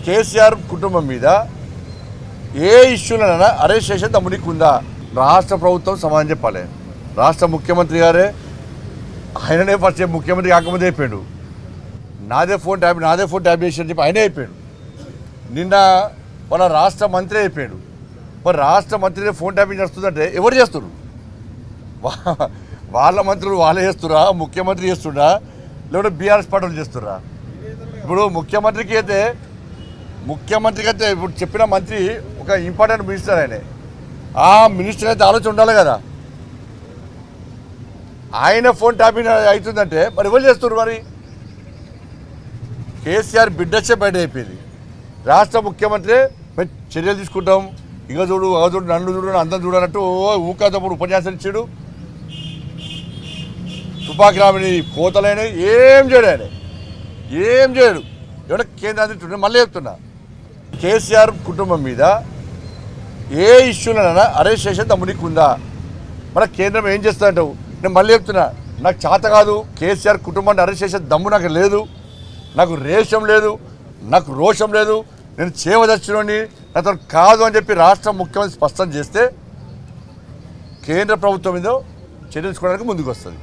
కేసీఆర్ కుటుంబం మీద ఏ ఇష్యూలైనా అరెస్ట్ చేసే దమ్మునికి ఉందా? రాష్ట్ర ప్రభుత్వం సమాధానం చెప్పాలి. రాష్ట్ర ముఖ్యమంత్రి గారే ఆయననే ఫస్ట్ ముఖ్యమంత్రి కాకముందే అయిపోయాడు. నాదే ఫోన్ ట్యాబ్ చేసి అని చెప్పి ఆయనే అయిపోయాడు. నిన్న వాళ్ళ రాష్ట్ర మంత్రి అయిపోయాడు. మరి రాష్ట్ర మంత్రి ఫోన్ ట్యాపింగ్ చేస్తుందంటే ఎవరు చేస్తున్నారు? వాళ్ళ మంత్రులు వాళ్ళే చేస్తురా, ముఖ్యమంత్రి చేస్తున్నా, లేకుంటే బీఆర్ఎస్ పార్టీలు చేస్తురా? ఇప్పుడు ముఖ్యమంత్రికి అయితే ఇప్పుడు చెప్పిన మంత్రి ఒక ఇంపార్టెంట్ మినిస్టర్, ఆయన ఆ మినిస్టర్ అయితే ఆలోచన ఉండాలి కదా. ఆయన ఫోన్ ట్యాపింగ్ అవుతుందంటే మరి ఎవరు చేస్తున్నారు? మరి కేసీఆర్ బిడ్డచ్చే బయట అయిపోయింది. రాష్ట్ర ముఖ్యమంత్రి మేము చర్యలు తీసుకుంటాం, ఇక చూడు అగ చూడు నన్ను చూడు అందం చూడనట్టు ఊకాతప్పుడు ఉపన్యాసం ఇచ్చాడు. తుపాకి రామిని కోతలైన ఏం చేయడు, ఆయన ఏం చేయడు. ఎవరైనా కేంద్రాన్ని మళ్ళీ చెప్తున్నా, కేసీఆర్ కుటుంబం మీద ఏ ఇష్యూలైనా అరెస్ట్ చేసే దమ్మునికి ఉందా? మన కేంద్రం ఏం చేస్తుందంటావు? నేను మళ్ళీ చెప్తున్నా, నాకు చేత కాదు. కేసీఆర్ కుటుంబాన్ని అరెస్ట్ చేసే దమ్ము నాకు లేదు, నాకు రేషం లేదు, నాకు రోషం లేదు. నేను చేయవదచ్చినోని నాతో కాదు అని చెప్పి రాష్ట్ర ముఖ్యమంత్రి స్పష్టం చేస్తే కేంద్ర ప్రభుత్వం మీద చర్య తీసుకోవడానికి ముందుకు వస్తుంది.